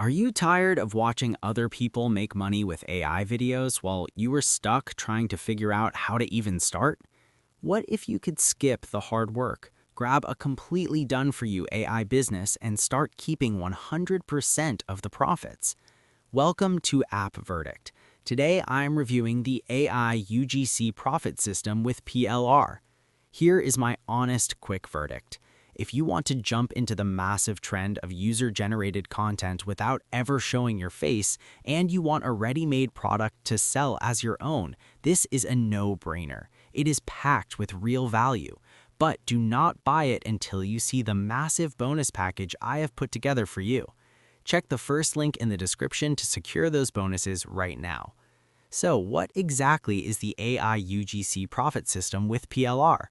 Are you tired of watching other people make money with AI videos while you were stuck trying to figure out how to even start? What if you could skip the hard work, grab a completely done-for-you AI business, and start keeping 100% of the profits? Welcome to App Verdict. Today, I'm reviewing the AI UGC Profit System with PLR. Here is my honest, quick verdict. If you want to jump into the massive trend of user-generated content without ever showing your face, and you want a ready-made product to sell as your own, this is a no-brainer. It is packed with real value. But do not buy it until you see the massive bonus package I have put together for you. Check the first link in the description to secure those bonuses right now. So, what exactly is the AI UGC Profit System with PLR?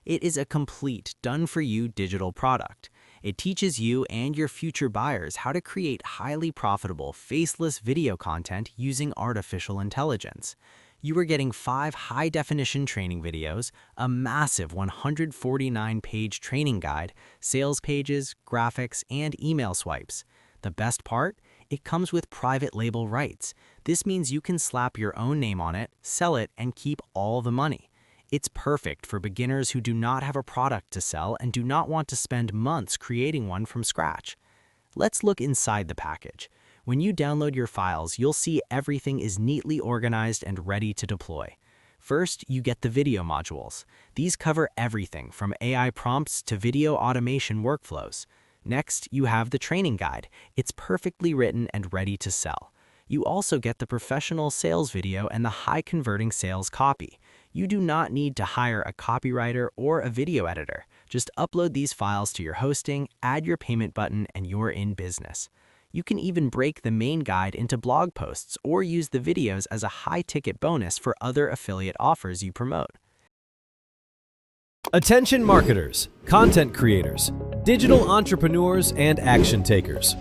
It is a complete, done-for-you digital product. It teaches you and your future buyers how to create highly profitable, faceless video content using artificial intelligence. You are getting 5 high-definition training videos, a massive 149-page training guide, sales pages, graphics, and email swipes. The best part? It comes with private label rights. This means you can slap your own name on it, sell it, and keep all the money. It's perfect for beginners who do not have a product to sell and do not want to spend months creating one from scratch. Let's look inside the package. When you download your files, you'll see everything is neatly organized and ready to deploy. First, you get the video modules. These cover everything from AI prompts to video automation workflows. Next, you have the training guide. It's perfectly written and ready to sell. You also get the professional sales video and the high-converting sales copy. You do not need to hire a copywriter or a video editor. Just upload these files to your hosting, add your payment button, and you're in business. You can even break the main guide into blog posts or use the videos as a high-ticket bonus for other affiliate offers you promote. Attention marketers, content creators, digital entrepreneurs, and action takers.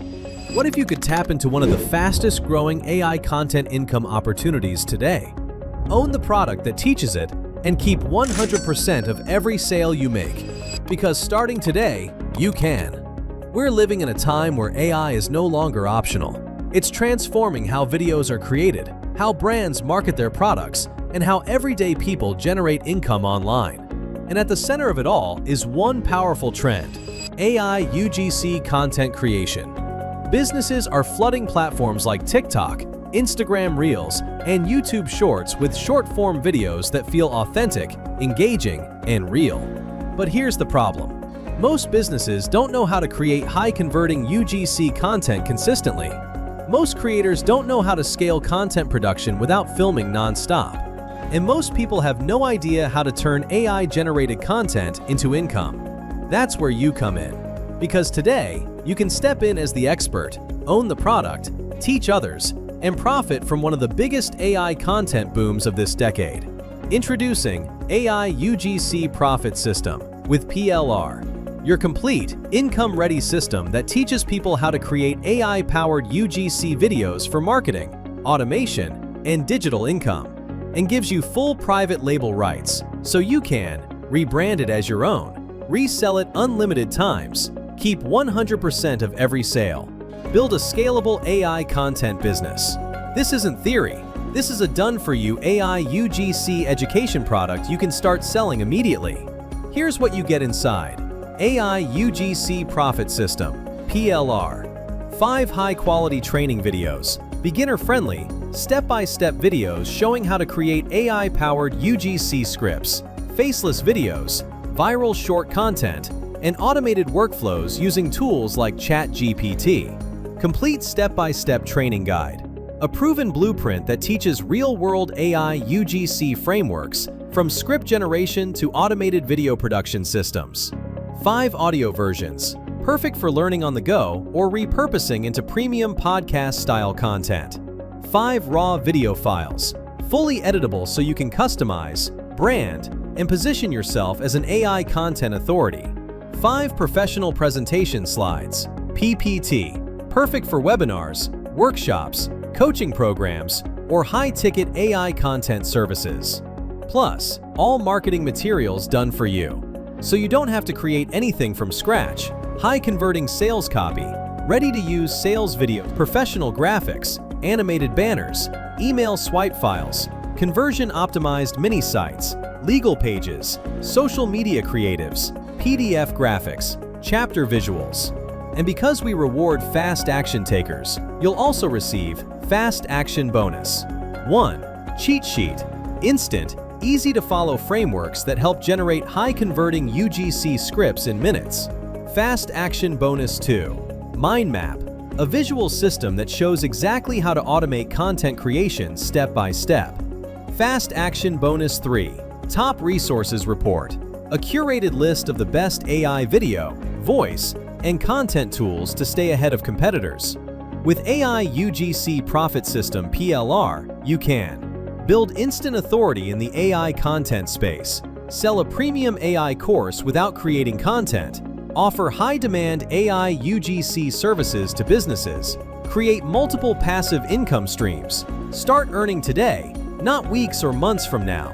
What if you could tap into one of the fastest growing AI content income opportunities today? Own the product that teaches it and keep 100% of every sale you make. Because starting today, you can. We're living in a time where AI is no longer optional. It's transforming how videos are created, how brands market their products, and how everyday people generate income online. And at the center of it all is one powerful trend: AI UGC content creation. Businesses are flooding platforms like TikTok, Instagram Reels, and YouTube Shorts with short-form videos that feel authentic, engaging, and real. But here's the problem. Most businesses don't know how to create high-converting UGC content consistently. Most creators don't know how to scale content production without filming non-stop. And most people have no idea how to turn AI-generated content into income. That's where you come in. Because today, you can step in as the expert, own the product, teach others, and profit from one of the biggest AI content booms of this decade. Introducing AI UGC Profit System with PLR, your complete, income-ready system that teaches people how to create AI-powered UGC videos for marketing, automation, and digital income, and gives you full private label rights so you can rebrand it as your own, resell it unlimited times, keep 100% of every sale, build a scalable AI content business. This isn't theory. This is a done-for-you AI UGC education product you can start selling immediately. Here's what you get inside. AI UGC Profit System, PLR. 5 high-quality training videos, beginner-friendly, step-by-step videos showing how to create AI-powered UGC scripts, faceless videos, viral short content, and automated workflows using tools like ChatGPT. Complete step-by-step training guide. A proven blueprint that teaches real-world AI UGC frameworks from script generation to automated video production systems. 5 audio versions, perfect for learning on the go or repurposing into premium podcast-style content. 5 raw video files, fully editable so you can customize, brand, and position yourself as an AI content authority. 5 professional presentation slides, PPT, perfect for webinars, workshops, coaching programs, or high-ticket AI content services. Plus, all marketing materials done for you, so you don't have to create anything from scratch. High-converting sales copy, ready-to-use sales video, professional graphics, animated banners, email swipe files, conversion-optimized mini sites, legal pages, social media creatives, PDF graphics, chapter visuals. And because we reward fast action takers, you'll also receive Fast Action Bonus. 1. Cheat Sheet. Instant, easy-to-follow frameworks that help generate high-converting UGC scripts in minutes. Fast Action Bonus 2. Mind Map. A visual system that shows exactly how to automate content creation step by step. Fast Action Bonus 3. Top Resources Report. A curated list of the best AI video, voice, and content tools to stay ahead of competitors. With AI UGC Profit System (PLR), you can build instant authority in the AI content space, sell a premium AI course without creating content, offer high-demand AI UGC services to businesses, create multiple passive income streams, start earning today, not weeks or months from now.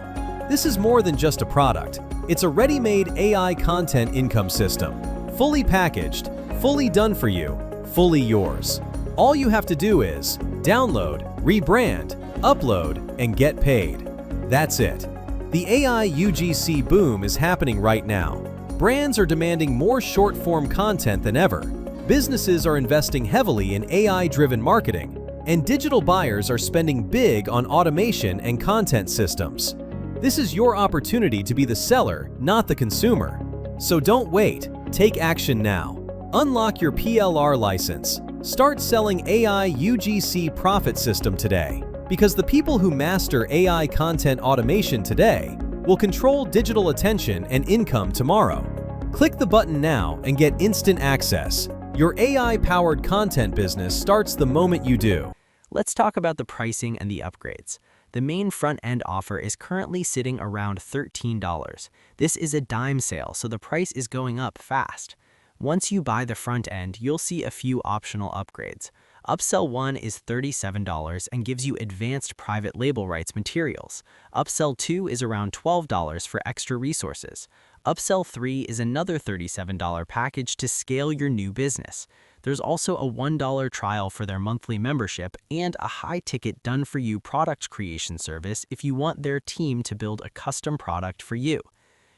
This is more than just a product. It's a ready-made AI content income system. Fully packaged, fully done for you, fully yours. All you have to do is download, rebrand, upload, and get paid. That's it. The AI UGC boom is happening right now. Brands are demanding more short-form content than ever. Businesses are investing heavily in AI-driven marketing, and digital buyers are spending big on automation and content systems. This is your opportunity to be the seller, not the consumer. So don't wait. Take action now. Unlock your PLR license. Start selling AI UGC Profit System today, because the people who master AI content automation today will control digital attention and income tomorrow. Click the button now and get instant access. Your AI-powered content business starts the moment you do. Let's talk about the pricing and the upgrades. The main front-end offer is currently sitting around $13. This is a dime sale, so the price is going up fast. Once you buy the front end, you'll see a few optional upgrades. Upsell 1 is $37 and gives you advanced private label rights materials. Upsell 2 is around $12 for extra resources. Upsell 3 is another $37 package to scale your new business. There's also a $1 trial for their monthly membership and a high-ticket done-for-you product creation service if you want their team to build a custom product for you.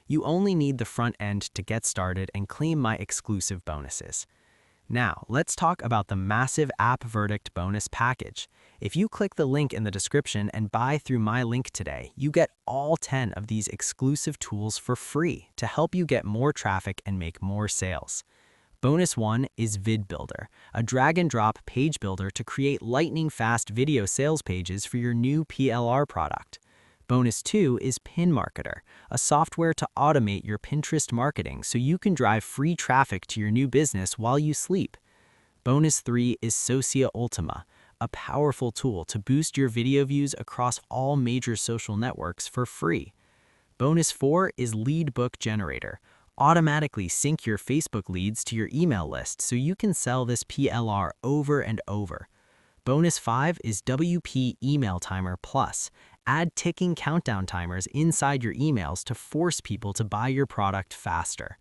You only need the front end to get started and claim my exclusive bonuses. Now, let's talk about the massive App Verdict bonus package. If you click the link in the description and buy through my link today, you get all 10 of these exclusive tools for free to help you get more traffic and make more sales. Bonus 1 is Vid Builder, a drag-and-drop page builder to create lightning-fast video sales pages for your new PLR product. Bonus 2 is Pin Marketer, a software to automate your Pinterest marketing so you can drive free traffic to your new business while you sleep. Bonus 3 is Socia Ultima, a powerful tool to boost your video views across all major social networks for free. Bonus 4 is Lead Book Generator. Automatically sync your Facebook leads to your email list so you can sell this PLR over and over. Bonus 5 is WP Email Timer Plus. Add ticking countdown timers inside your emails to force people to buy your product faster.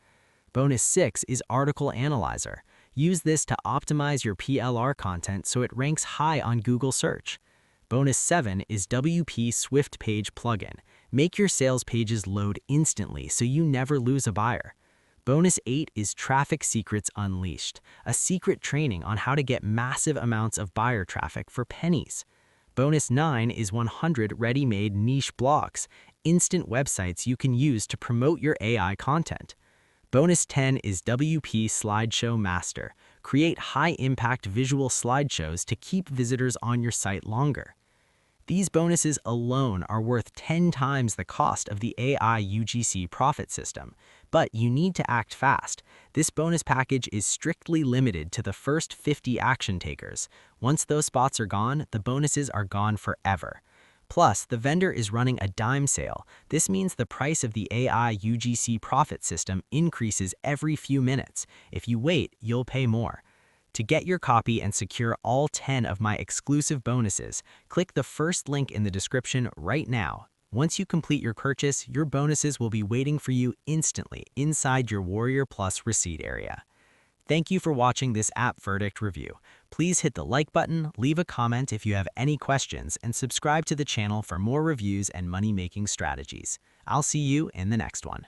Bonus 6 is Article Analyzer. Use this to optimize your PLR content so it ranks high on Google search. Bonus 7 is WP Swift Page Plugin. Make your sales pages load instantly so you never lose a buyer. Bonus 8 is Traffic Secrets Unleashed, a secret training on how to get massive amounts of buyer traffic for pennies. Bonus 9 is 100 ready-made niche blogs, instant websites you can use to promote your AI content. Bonus 10 is WP Slideshow Master. Create high-impact visual slideshows to keep visitors on your site longer. These bonuses alone are worth 10 times the cost of the AI UGC Profit System, but you need to act fast. This bonus package is strictly limited to the first 50 action takers. Once those spots are gone, the bonuses are gone forever. Plus, the vendor is running a dime sale. This means the price of the AI UGC Profit System increases every few minutes. If you wait, you'll pay more. To get your copy and secure all 10 of my exclusive bonuses, click the first link in the description right now. Once you complete your purchase, your bonuses will be waiting for you instantly inside your Warrior Plus receipt area. Thank you for watching this app verdict review. Please hit the like button, leave a comment if you have any questions, and subscribe to the channel for more reviews and money-making strategies. I'll see you in the next one.